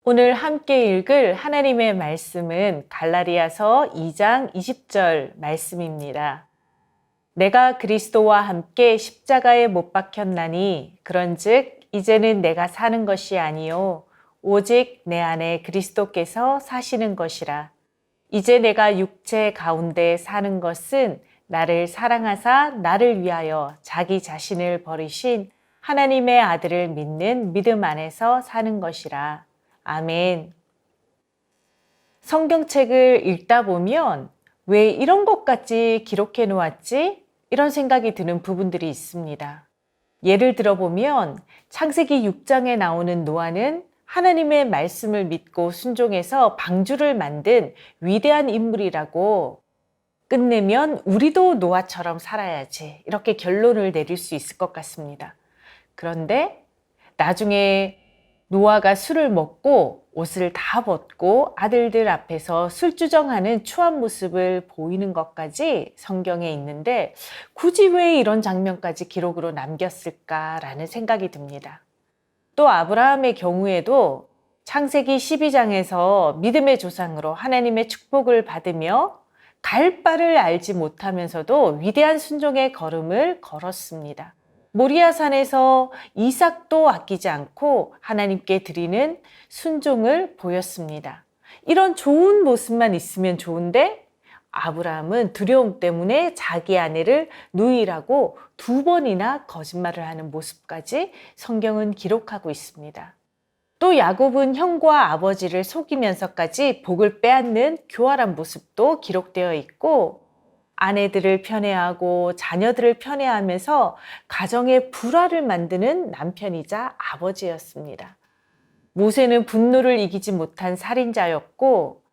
오늘 함께 읽을 하나님의 말씀은 갈라디아서 2장 20절 말씀입니다. 내가 그리스도와 함께 십자가에 못 박혔나니 그런즉 이제는 내가 사는 것이 아니요 오직 내 안에 그리스도께서 사시는 것이라. 이제 내가 육체 가운데 사는 것은 나를 사랑하사 나를 위하여 자기 자신을 버리신 하나님의 아들을 믿는 믿음 안에서 사는 것이라. 아멘. 성경책을 읽다 보면 왜 이런 것까지 기록해 놓았지? 이런 생각이 드는 부분들이 있습니다. 예를 들어보면 창세기 6장에 나오는 노아는 하나님의 말씀을 믿고 순종해서 방주를 만든 위대한 인물이라고, 끝내면 우리도 노아처럼 살아야지, 이렇게 결론을 내릴 수 있을 것 같습니다. 그런데 나중에 노아가 술을 먹고 옷을 다 벗고 아들들 앞에서 술주정하는 추한 모습을 보이는 것까지 성경에 있는데 굳이 왜 이런 장면까지 기록으로 남겼을까라는 생각이 듭니다. 또 아브라함의 경우에도 창세기 12장에서 믿음의 조상으로 하나님의 축복을 받으며 갈 바를 알지 못하면서도 위대한 순종의 걸음을 걸었습니다. 모리아산에서 이삭도 아끼지 않고 하나님께 드리는 순종을 보였습니다. 이런 좋은 모습만 있으면 좋은데 아브라함은 두려움 때문에 자기 아내를 누이라고 2번이나 거짓말을 하는 모습까지 성경은 기록하고 있습니다. 또 야곱은 형과 아버지를 속이면서까지 복을 빼앗는 교활한 모습도 기록되어 있고, 아내들을 편애하고 자녀들을 편애하면서 가정의 불화를 만드는 남편이자 아버지였습니다. 모세는 분노를 이기지 못한 살인자였고,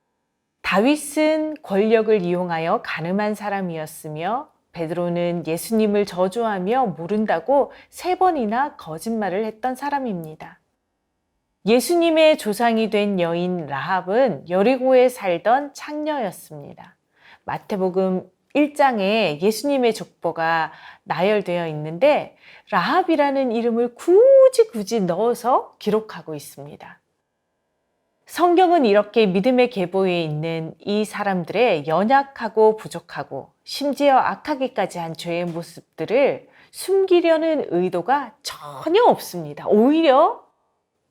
다윗은 권력을 이용하여 간음한 사람이었으며, 베드로는 예수님을 저주하며 모른다고 3번이나 거짓말을 했던 사람입니다. 예수님의 조상이 된 여인 라합은 여리고에 살던 창녀였습니다. 마태복음 1장에 예수님의 족보가 나열되어 있는데 라합이라는 이름을 굳이 넣어서 기록하고 있습니다. 성경은 이렇게 믿음의 계보에 있는 이 사람들의 연약하고 부족하고 심지어 악하기까지 한 죄의 모습들을 숨기려는 의도가 전혀 없습니다. 오히려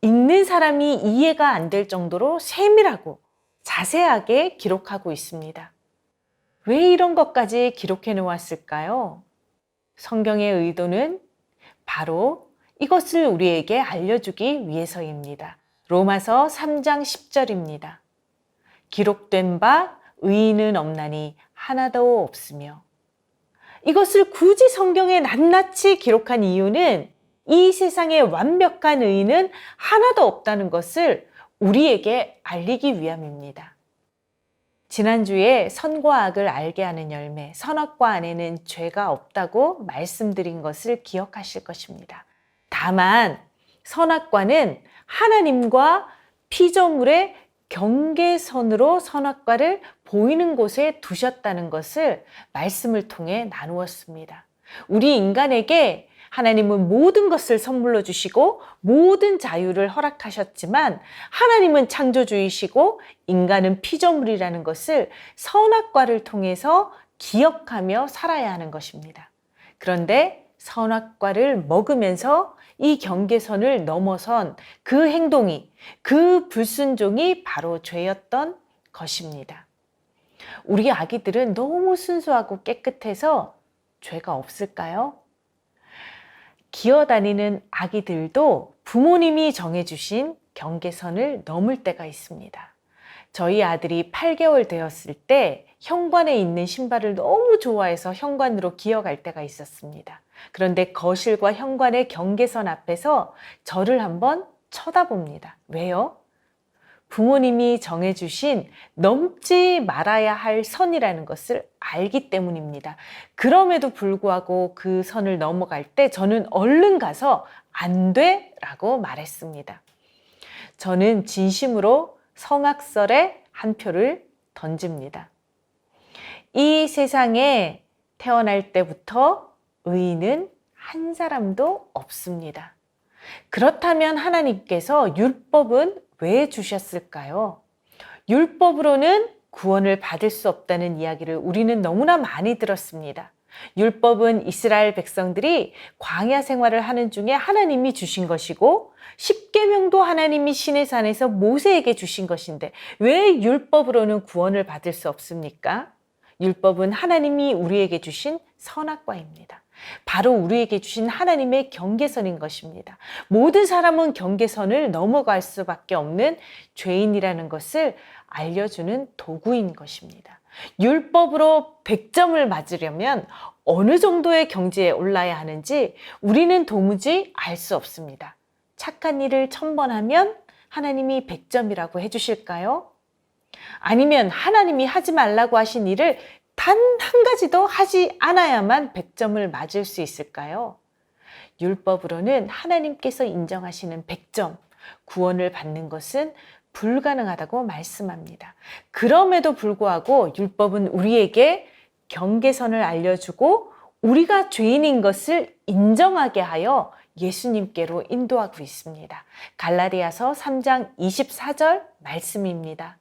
읽는 사람이 이해가 안 될 정도로 세밀하고 자세하게 기록하고 있습니다. 왜 이런 것까지 기록해 놓았을까요? 성경의 의도는 바로 이것을 우리에게 알려주기 위해서입니다. 로마서 3장 10절입니다. 기록된 바 의인은 없나니 하나도 없으며. 이것을 굳이 성경에 낱낱이 기록한 이유는 이 세상에 완벽한 의인은 하나도 없다는 것을 우리에게 알리기 위함입니다. 지난주에 선과 악을 알게 하는 열매, 선악과 안에는 죄가 없다고 말씀드린 것을 기억하실 것입니다. 다만 선악과는 하나님과 피조물의 경계선으로 선악과를 보이는 곳에 두셨다는 것을 말씀을 통해 나누었습니다. 우리 인간에게 하나님은 모든 것을 선물로 주시고 모든 자유를 허락하셨지만 하나님은 창조주이시고 인간은 피조물이라는 것을 선악과를 통해서 기억하며 살아야 하는 것입니다. 그런데 선악과를 먹으면서 이 경계선을 넘어선 그 행동이, 그 불순종이 바로 죄였던 것입니다. 우리 아기들은 너무 순수하고 깨끗해서 죄가 없을까요? 기어다니는 아기들도 부모님이 정해주신 경계선을 넘을 때가 있습니다. 저희 아들이 8개월 되었을 때 현관에 있는 신발을 너무 좋아해서 현관으로 기어갈 때가 있었습니다. 그런데 거실과 현관의 경계선 앞에서 저를 한번 쳐다봅니다. 왜요? 부모님이 정해주신 넘지 말아야 할 선이라는 것을 알기 때문입니다. 그럼에도 불구하고 그 선을 넘어갈 때 저는 얼른 가서 안 돼! 라고 말했습니다. 저는 진심으로 성악설에 한 표를 던집니다. 이 세상에 태어날 때부터 의인은 한 사람도 없습니다. 그렇다면 하나님께서 율법은 왜 주셨을까요? 율법으로는 구원을 받을 수 없다는 이야기를 우리는 너무나 많이 들었습니다. 율법은 이스라엘 백성들이 광야 생활을 하는 중에 하나님이 주신 것이고, 십계명도 하나님이 시내산에서 모세에게 주신 것인데 왜 율법으로는 구원을 받을 수 없습니까? 율법은 하나님이 우리에게 주신 선악과입니다. 바로 우리에게 주신 하나님의 경계선인 것입니다. 모든 사람은 경계선을 넘어갈 수밖에 없는 죄인이라는 것을 알려주는 도구인 것입니다. 율법으로 100점을 맞으려면 어느 정도의 경지에 올라야 하는지 우리는 도무지 알 수 없습니다. 착한 일을 1000번 하면 하나님이 100점이라고 해주실까요? 아니면 하나님이 하지 말라고 하신 일을 단 한 가지도 하지 않아야만 100점을 맞을 수 있을까요? 율법으로는 하나님께서 인정하시는 100점, 구원을 받는 것은 불가능하다고 말씀합니다. 그럼에도 불구하고 율법은 우리에게 경계선을 알려주고 우리가 죄인인 것을 인정하게 하여 예수님께로 인도하고 있습니다. 갈라디아서 3장 24절 말씀입니다.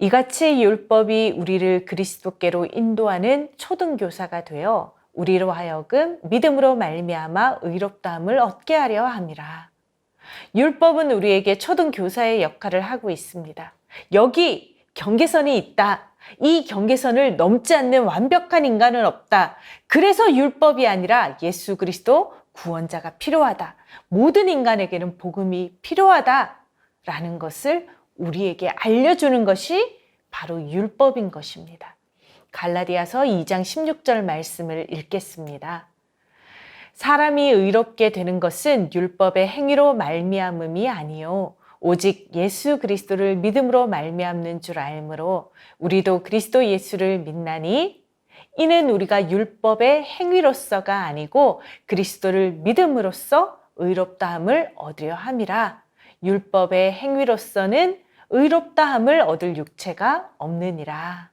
이같이 율법이 우리를 그리스도께로 인도하는 초등교사가 되어 우리로 하여금 믿음으로 말미암아 의롭다함을 얻게 하려 함이라. 율법은 우리에게 초등교사의 역할을 하고 있습니다. 여기 경계선이 있다. 이 경계선을 넘지 않는 완벽한 인간은 없다. 그래서 율법이 아니라 예수 그리스도 구원자가 필요하다. 모든 인간에게는 복음이 필요하다라는 것을 우리에게 알려주는 것이 바로 율법인 것입니다. 갈라디아서 2장 16절 말씀을 읽겠습니다. 사람이 의롭게 되는 것은 율법의 행위로 말미암음이 아니요 오직 예수 그리스도를 믿음으로 말미암는 줄 알므로 우리도 그리스도 예수를 믿나니 이는 우리가 율법의 행위로서가 아니고 그리스도를 믿음으로써 의롭다함을 얻으려 함이라. 율법의 행위로서는 의롭다함을 얻을 육체가 없느니라.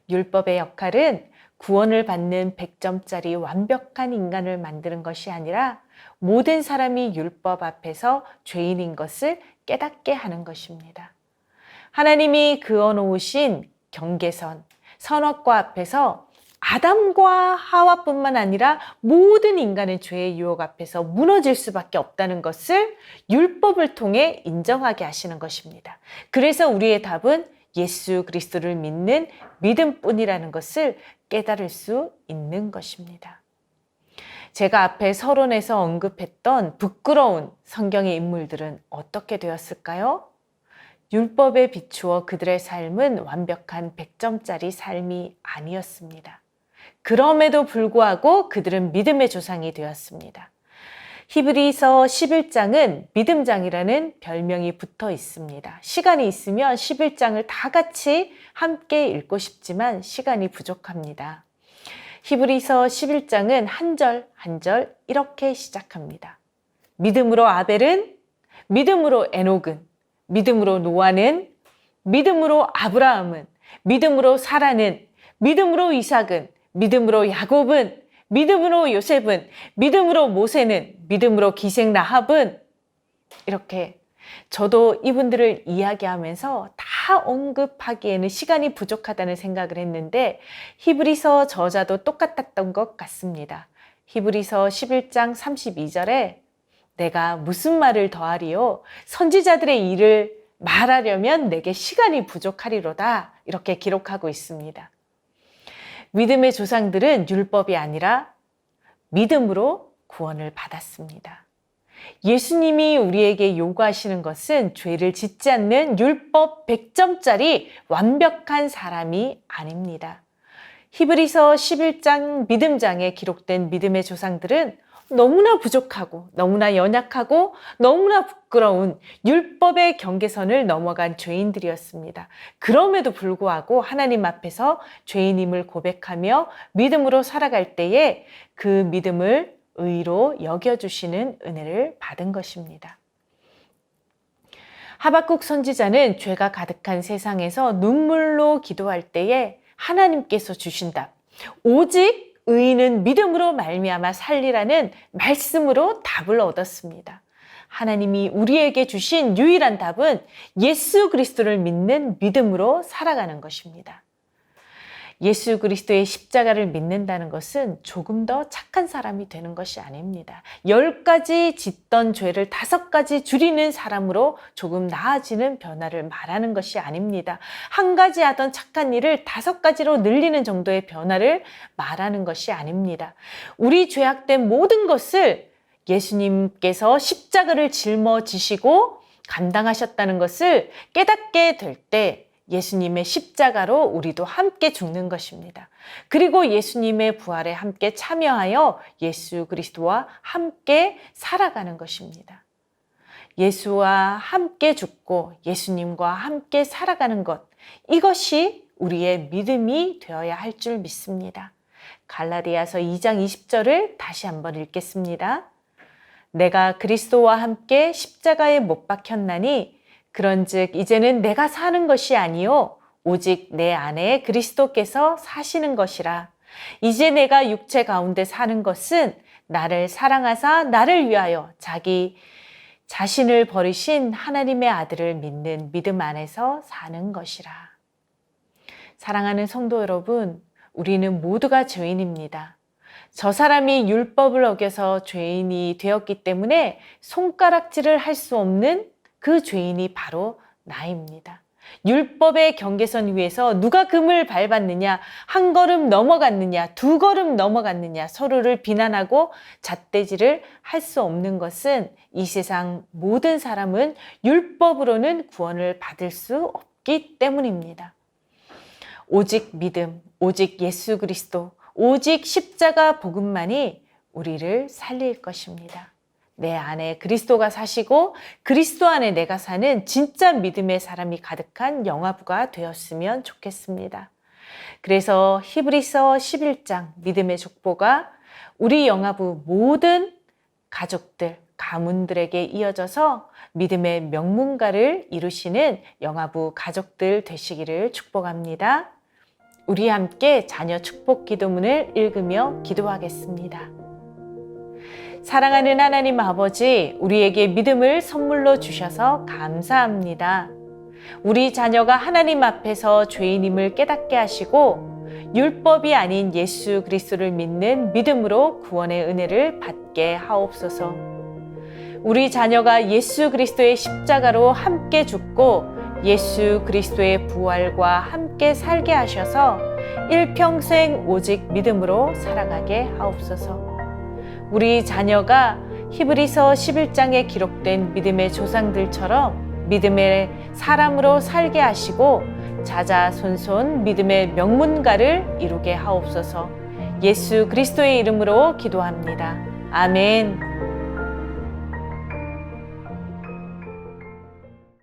율법의 역할은 구원을 받는 100점짜리 완벽한 인간을 만드는 것이 아니라 모든 사람이 율법 앞에서 죄인인 것을 깨닫게 하는 것입니다. 하나님이 그어놓으신 경계선, 선악과 앞에서 아담과 하와뿐만 아니라 모든 인간의 죄의 유혹 앞에서 무너질 수밖에 없다는 것을 율법을 통해 인정하게 하시는 것입니다. 그래서 우리의 답은 예수 그리스도를 믿는 믿음뿐이라는 것을 깨달을 수 있는 것입니다. 제가 앞에 서론에서 언급했던 부끄러운 성경의 인물들은 어떻게 되었을까요? 율법에 비추어 그들의 삶은 완벽한 100점짜리 삶이 아니었습니다. 그럼에도 불구하고 그들은 믿음의 조상이 되었습니다. 히브리서 11장은 믿음장이라는 별명이 붙어 있습니다. 시간이 있으면 11장을 다 같이 함께 읽고 싶지만 시간이 부족합니다. 히브리서 11장은 한 절 한 절 이렇게 시작합니다. 믿음으로 아벨은, 믿음으로 에녹은, 믿음으로 노아는, 믿음으로 아브라함은, 믿음으로 사라는, 믿음으로 이삭은, 믿음으로 야곱은, 믿음으로 요셉은, 믿음으로 모세는, 믿음으로 기생 라합은, 이렇게 저도 이분들을 이야기하면서 다 언급하기에는 시간이 부족하다는 생각을 했는데 히브리서 저자도 똑같았던 것 같습니다. 히브리서 11장 32절에 내가 무슨 말을 더하리요? 선지자들의 일을 말하려면 내게 시간이 부족하리로다. 이렇게 기록하고 있습니다. 믿음의 조상들은 율법이 아니라 믿음으로 구원을 받았습니다. 예수님이 우리에게 요구하시는 것은 죄를 짓지 않는 율법 100점짜리 완벽한 사람이 아닙니다. 히브리서 11장 믿음장에 기록된 믿음의 조상들은 너무나 부족하고 너무나 연약하고 너무나 부끄러운 율법의 경계선을 넘어간 죄인들이었습니다. 그럼에도 불구하고 하나님 앞에서 죄인임을 고백하며 믿음으로 살아갈 때에 그 믿음을 의로 여겨주시는 은혜를 받은 것입니다. 하박국 선지자는 죄가 가득한 세상에서 눈물로 기도할 때에 하나님께서 주신 답, 오직 의인은 믿음으로 말미암아 살리라는 말씀으로 답을 얻었습니다. 하나님이 우리에게 주신 유일한 답은 예수 그리스도를 믿는 믿음으로 살아가는 것입니다. 예수 그리스도의 십자가를 믿는다는 것은 조금 더 착한 사람이 되는 것이 아닙니다. 10가지 짓던 죄를 5가지 줄이는 사람으로 조금 나아지는 변화를 말하는 것이 아닙니다. 1가지 하던 착한 일을 5가지로 늘리는 정도의 변화를 말하는 것이 아닙니다. 우리 죄악된 모든 것을 예수님께서 십자가를 짊어지시고 감당하셨다는 것을 깨닫게 될 때 예수님의 십자가로 우리도 함께 죽는 것입니다. 그리고 예수님의 부활에 함께 참여하여 예수 그리스도와 함께 살아가는 것입니다. 예수와 함께 죽고 예수님과 함께 살아가는 것, 이것이 우리의 믿음이 되어야 할 줄 믿습니다. 갈라디아서 2장 20절을 다시 한번 읽겠습니다. 내가 그리스도와 함께 십자가에 못 박혔나니 그런즉 이제는 내가 사는 것이 아니요 오직 내 안에 그리스도께서 사시는 것이라. 이제 내가 육체 가운데 사는 것은 나를 사랑하사 나를 위하여 자기 자신을 버리신 하나님의 아들을 믿는 믿음 안에서 사는 것이라. 사랑하는 성도 여러분, 우리는 모두가 죄인입니다. 저 사람이 율법을 어겨서 죄인이 되었기 때문에 손가락질을 할 수 없는 그 죄인이 바로 나입니다. 율법의 경계선 위에서 누가 금을 밟았느냐, 1걸음 넘어갔느냐, 2걸음 넘어갔느냐 서로를 비난하고 잣대질을 할 수 없는 것은 이 세상 모든 사람은 율법으로는 구원을 받을 수 없기 때문입니다. 오직 믿음, 오직 예수 그리스도, 오직 십자가 복음만이 우리를 살릴 것입니다. 내 안에 그리스도가 사시고 그리스도 안에 내가 사는 진짜 믿음의 사람이 가득한 영화부가 되었으면 좋겠습니다. 그래서 히브리서 11장 믿음의 족보가 우리 영화부 모든 가족들, 가문들에게 이어져서 믿음의 명문가를 이루시는 영화부 가족들 되시기를 축복합니다. 우리 함께 자녀 축복 기도문을 읽으며 기도하겠습니다. 사랑하는 하나님 아버지, 우리에게 믿음을 선물로 주셔서 감사합니다. 우리 자녀가 하나님 앞에서 죄인임을 깨닫게 하시고 율법이 아닌 예수 그리스도를 믿는 믿음으로 구원의 은혜를 받게 하옵소서. 우리 자녀가 예수 그리스도의 십자가로 함께 죽고 예수 그리스도의 부활과 함께 살게 하셔서 일평생 오직 믿음으로 살아가게 하옵소서. 우리 자녀가 히브리서 11장에 기록된 믿음의 조상들처럼 믿음의 사람으로 살게 하시고 자자손손 믿음의 명문가를 이루게 하옵소서. 예수 그리스도의 이름으로 기도합니다. 아멘.